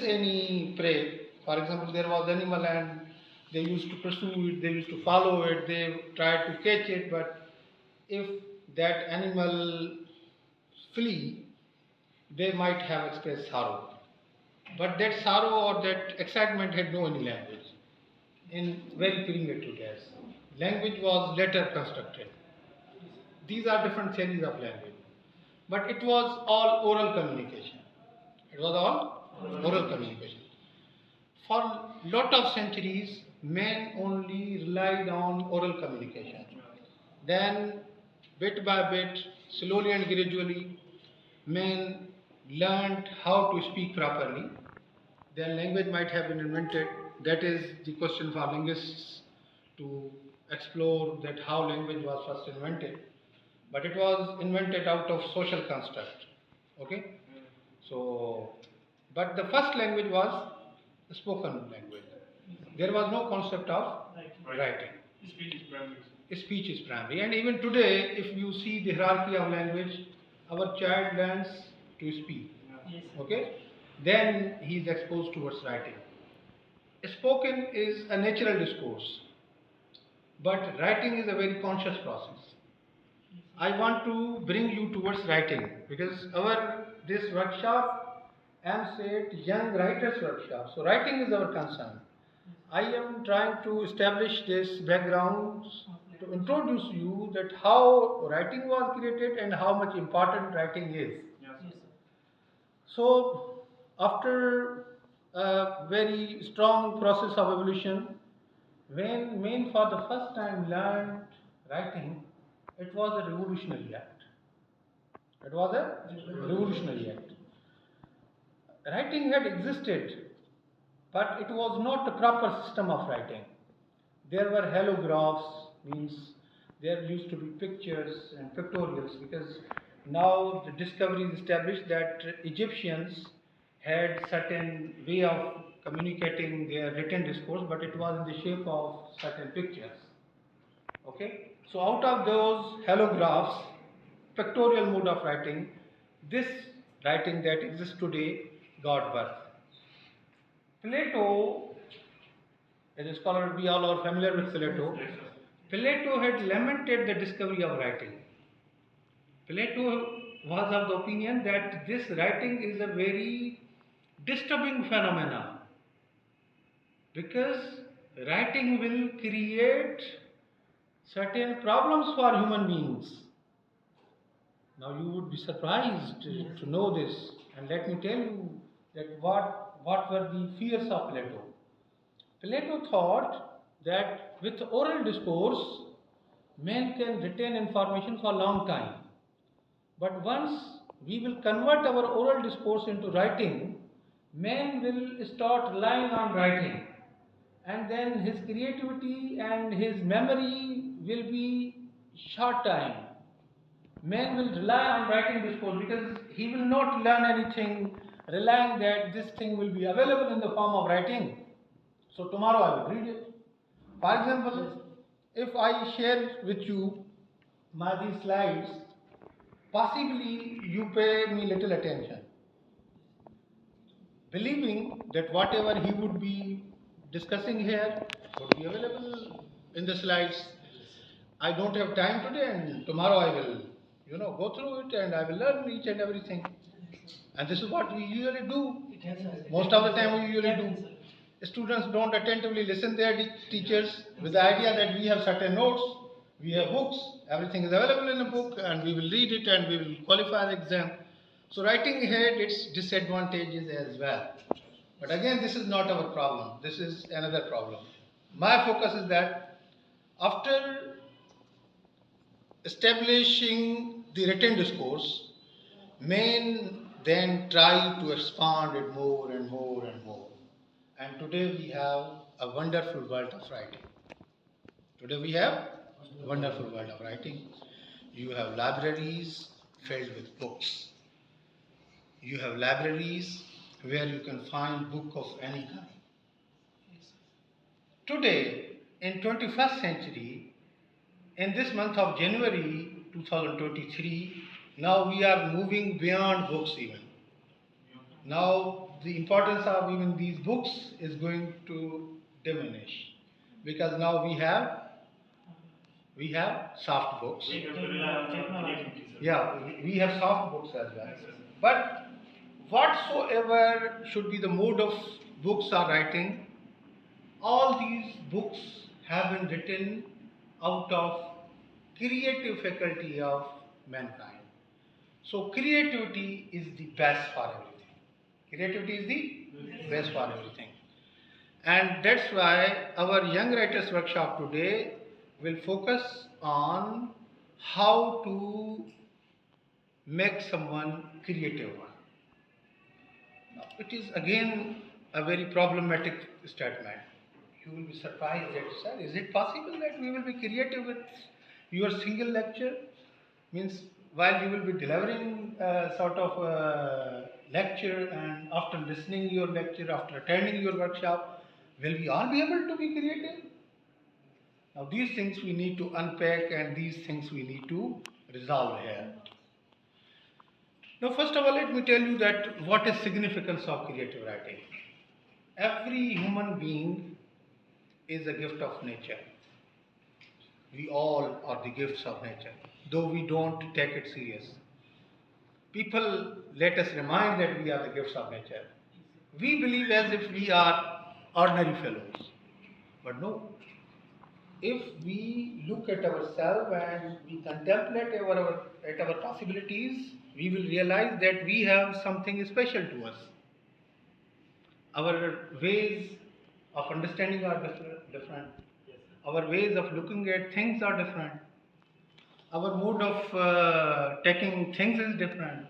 any prey. For example, there was animal and they used to pursue it, they used to follow it, they tried to catch it, but if that animal flee, they might have expressed sorrow. But that sorrow or that excitement had no any language in very primitive days. Language was later constructed. These are different theories of language. But it was all oral communication. It was all oral communication. For lot of centuries, men only relied on oral communication. Then, bit by bit, slowly and gradually, men learned how to speak properly. Then language might have been invented. That is the question for linguists to explore that how language was first invented. But it was invented out of social construct. Okay? So, but the first language was spoken language. There was no concept of writing. Speech is primary. And even today, if you see the hierarchy of language, our child learns to speak. Okay? Then he is exposed towards writing. Spoken is a natural discourse, but writing is a very conscious process. I want to bring you towards writing because our this workshop said Young Writers Workshop. So writing is our concern. I am trying to establish this background to introduce you that how writing was created and how much important writing is. So after a very strong process of evolution, when men for the first time learned writing, it was a revolutionary act. It was a revolutionary act. Writing had existed, but it was not a proper system of writing. There were holographs, means there used to be pictures and pictorials, because now the discovery is established that Egyptians had certain way of communicating their written discourse, but it was in the shape of certain pictures. Okay? So out of those holographs, pictorial mode of writing, this writing that exists today got birth. Plato, as a scholar, we all are familiar with Plato. Plato had lamented the discovery of writing. Plato was of the opinion that this writing is a very disturbing phenomenon because writing will create certain problems for human beings. Now you would be surprised to know this, and let me tell you that what were the fears of Plato. Plato thought that with oral discourse, men can retain information for a long time. But once we will convert our oral discourse into writing, man will start relying on writing. And then his creativity and his memory will be short time. Man will rely on writing discourse because he will not learn anything relying that this thing will be available in the form of writing. So tomorrow I will read it. For example, if I share with you these slides, possibly you pay me little attention, believing that whatever he would be discussing here would be available in the slides. I don't have time today, and tomorrow I will, go through it and I will learn each and everything. And this is what we usually do. Most of the time we usually do. Students don't attentively listen to their teachers with the idea that we have certain notes, we have books, everything is available in a book, and we will read it and we will qualify the exam. So writing had its disadvantages as well. But again, this is not our problem. This is another problem. My focus is that after establishing the written discourse, men then try to expand it more and more and more. And today we have a wonderful world of writing. Today we have a wonderful world of writing. You have libraries filled with books. You have libraries where you can find book of any kind. Today, in 21st century, in this month of January 2023, now we are moving beyond books even. Now the importance of even these books is going to diminish, because now we have soft books. We have to rely on creativity, sir. Yeah, we have soft books as well. But whatsoever should be the mode of books are writing, all these books have been written out of creative faculty of mankind. So creativity is the best for everything. Creativity is the best for everything. And that's why our Young Writers Workshop today will focus on how to make someone creative one. Now, it is again a very problematic statement. You will be surprised that, sir, is it possible that we will be creative with your single lecture? Means while you will be delivering a sort of a lecture, and after listening your lecture, after attending your workshop, will we all be able to be creative? Now these things we need to unpack, and these things we need to resolve here. Now first of all, let me tell you that what is significance of creative writing. Every human being is a gift of nature. We all are the gifts of nature, though we don't take it serious. People let us remind that we are the gifts of nature. We believe as if we are ordinary fellows. But no. If we look at ourselves and we contemplate at our possibilities, we will realize that we have something special to us. Our ways of understanding are different. Our ways of looking at things are different. Our mode of taking things is different.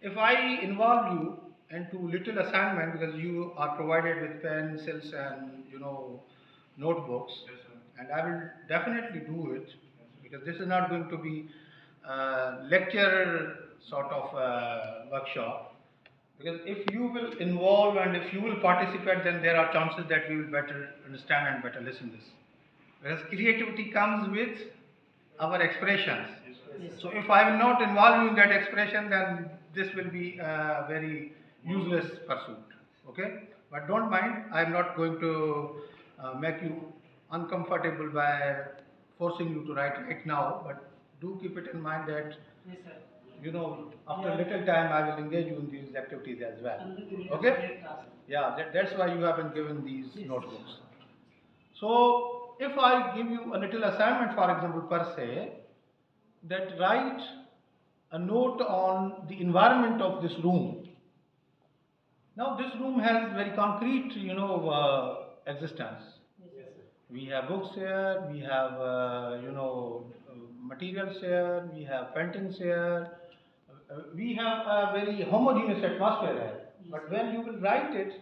If I involve you into little assignment, because you are provided with pencils and notebooks, and I will definitely do it, because this is not going to be lecture sort of workshop. Because if you will involve and if you will participate, then there are chances that we will better understand and better listen this. Because creativity comes with our expressions. So if I will not involve you in that expression, then this will be a very useless pursuit. Okay? But don't mind, I am not going to make you uncomfortable by forcing you to write right now, but do keep it in mind that after a little time I will engage you in these activities as well. Okay? Yeah, that's why you have been given these notebooks. So if I give you a little assignment, for example, per se, that write a note on the environment of this room. Now this room has very concrete, existence. We have books here, we have, materials here, we have paintings here, we have a very homogeneous atmosphere here. But when you will write it,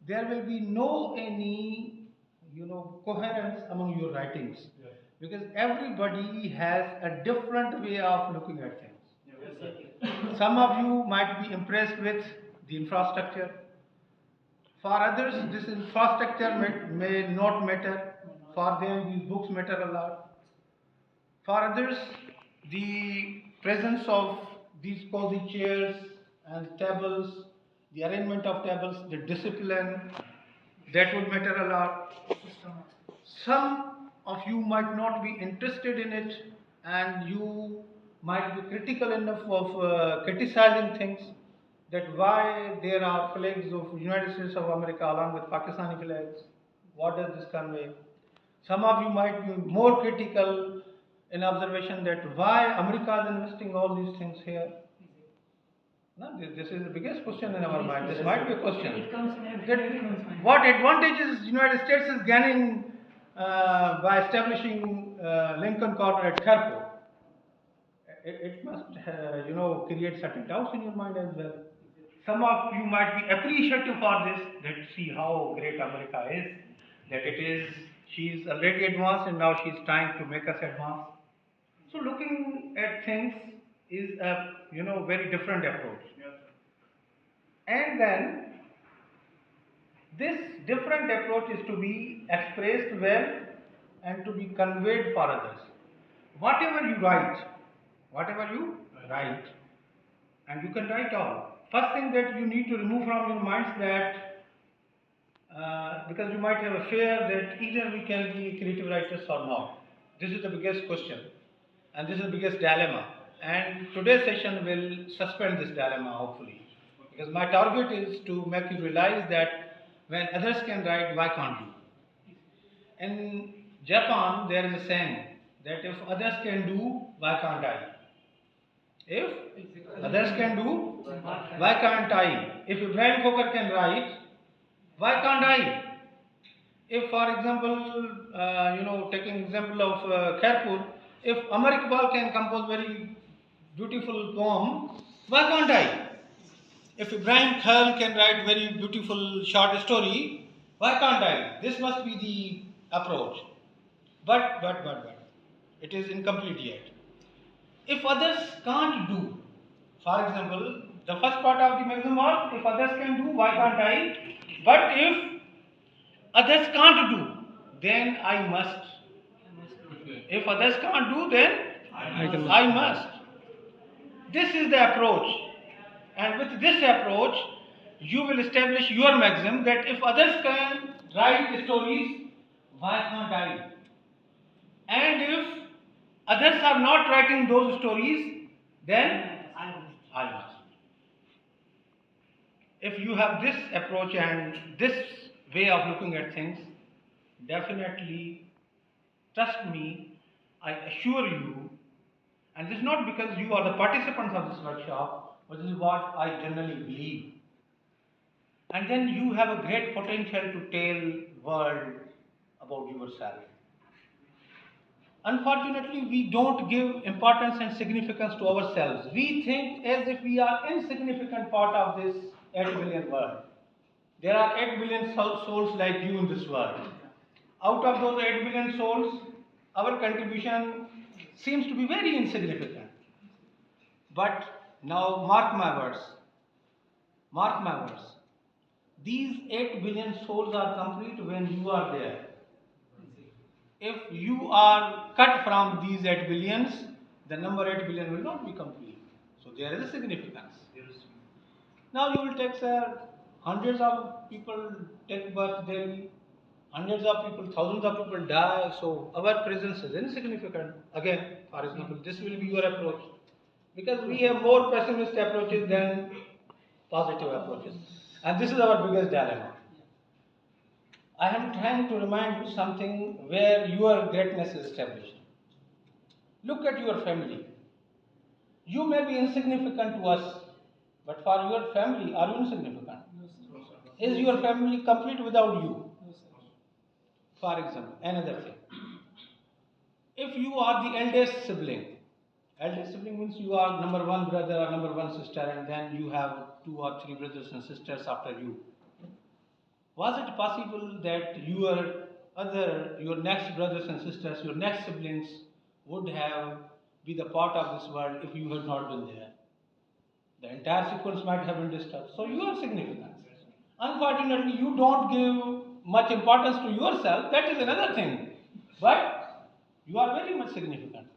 there will be no any, coherence among your writings. Because everybody has a different way of looking at things. Some of you might be impressed with the infrastructure. For others, this infrastructure may not matter. For them, these books matter a lot. For others, the presence of these cozy chairs and tables, the arrangement of tables, the discipline, that would matter a lot. Some of you might not be interested in it, and you might be critical enough of criticizing things, that why there are flags of United States of America along with Pakistani flags. What does this convey? Some of you might be more critical in observation that why America is investing all these things here. No, this is the biggest question in our mind. This might be a question. What advantages United States is gaining by establishing Lincoln Corner at Khairpur? It must, create certain doubts in your mind as well. Some of you might be appreciative for this, that see how great America is, that she is already advanced and now she is trying to make us advance. So looking at things is a, very different approach. And then this different approach is to be expressed well and to be conveyed for others. Whatever you write, and you can write all, first thing that you need to remove from your minds that because you might have a fear that either we can be creative writers or not. This is the biggest question, and this is the biggest dilemma. And today's session will suspend this dilemma, hopefully, because my target is to make you realize that when others can write, why can't you? In Japan, there is a saying that if others can do, why can't I? If others can do, why can't I? If Ibrahim Coker can write, why can't I? If, for example, taking example of Khairpur, if Amar Iqbal can compose very beautiful poem, why can't I? If Ibrahim Khan can write very beautiful short story, why can't I? This must be the approach. But, it is incomplete yet. If others can't do, for example, the first part of the maxim was, if others can do, why can't I? But if others can't do, then I must. If others can't do, then I must. This is the approach. And with this approach, you will establish your maxim that if others can write stories, why can't I? And if others are not writing those stories, then I must. If you have this approach and this way of looking at things, definitely, trust me, I assure you, and this is not because you are the participants of this workshop, but this is what I generally believe. And then you have a great potential to tell world about yourself. Unfortunately, we don't give importance and significance to ourselves. We think as if we are insignificant part of this 8 billion world. There are 8 billion souls like you in this world. Out of those 8 billion souls, our contribution seems to be very insignificant. But now mark my words. Mark my words. These 8 billion souls are complete when you are there. If you are cut from these 8 billions, the number 8 billion will not be complete. So there is a significance. Now you will take, sir, hundreds of people take birth daily, hundreds of people, thousands of people die, so our presence is insignificant. Again, for example, this will be your approach. Because we have more pessimist approaches than positive approaches. And this is our biggest dilemma. I am trying to remind you something where your greatness is established. Look at your family. You may be insignificant to us, but for your family, are you insignificant? Is your family complete without you? For example, another thing. If you are the eldest sibling means you are number one brother or number one sister, and then you have 2 or 3 brothers and sisters after you. Was it possible that your next brothers and sisters, your next siblings would have been the part of this world if you had not been there? The entire sequence might have been disturbed. So you are significant. Unfortunately, you don't give much importance to yourself. That is another thing. But you are very much significant.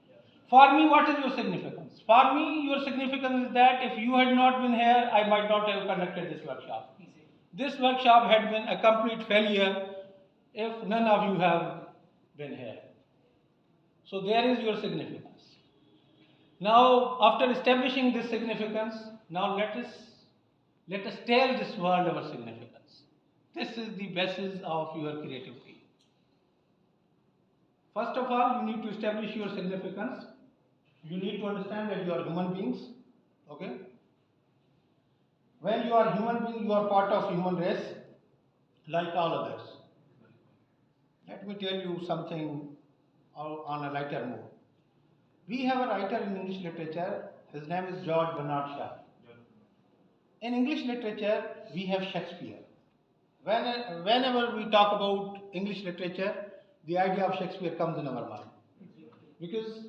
For me, what is your significance? For me, your significance is that if you had not been here, I might not have conducted this workshop. This workshop had been a complete failure if none of you have been here. So there is your significance. Now, after establishing this significance, now let us tell this world our significance. This is the basis of your creativity. First of all, you need to establish your significance. You need to understand that you are human beings. Okay? When you are human being, you are part of human race, like all others. Let me tell you something on a lighter note. We have a writer in English literature. His name is George Bernard Shaw. In English literature, we have Shakespeare. Whenever we talk about English literature, the idea of Shakespeare comes in our mind. Because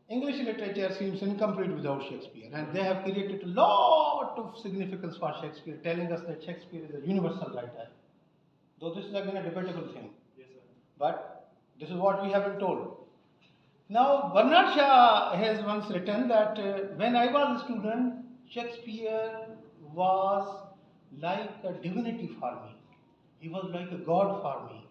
English literature seems incomplete without Shakespeare, and they have created a lot of significance for Shakespeare, telling us that Shakespeare is a universal writer. Though this is again a debatable thing. Yes, sir. But this is what we have been told. Now, Bernard Shaw has once written that when I was a student, Shakespeare was like a divinity for me. He was like a god for me.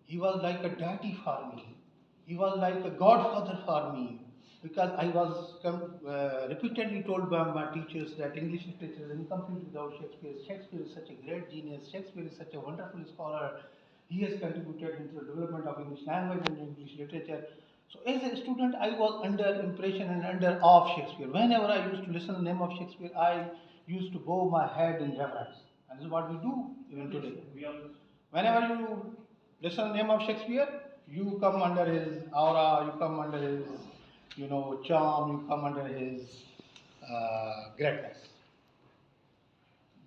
He was like a daddy for me. He was like a godfather for me. Because I was repeatedly told by my teachers that English literature is incomplete without Shakespeare. Shakespeare is such a great genius. Shakespeare is such a wonderful scholar. He has contributed into the development of English language and English literature. So as a student, I was under impression and under awe of Shakespeare. Whenever I used to listen to the name of Shakespeare, I used to bow my head in reverence. And this is what we do even today. Whenever you listen to the name of Shakespeare, you come under his aura, you come under his, charm, you come under his greatness.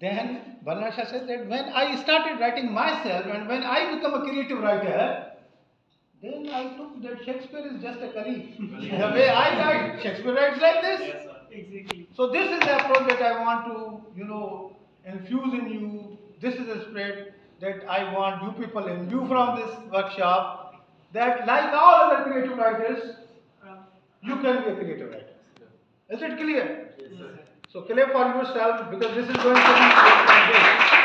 Then Barnasha says that when I started writing myself and when I become a creative writer, then I took that Shakespeare is just a colleague. The way I write, Shakespeare writes like this. Yes, sir. Exactly. So this is the approach that I want to, infuse in you. This is the spirit that I want you people imbue from this workshop. That like all other creative writers, you can be a creative writer. Is it clear? Yes, sir. So clap for yourself because this is going to be like this.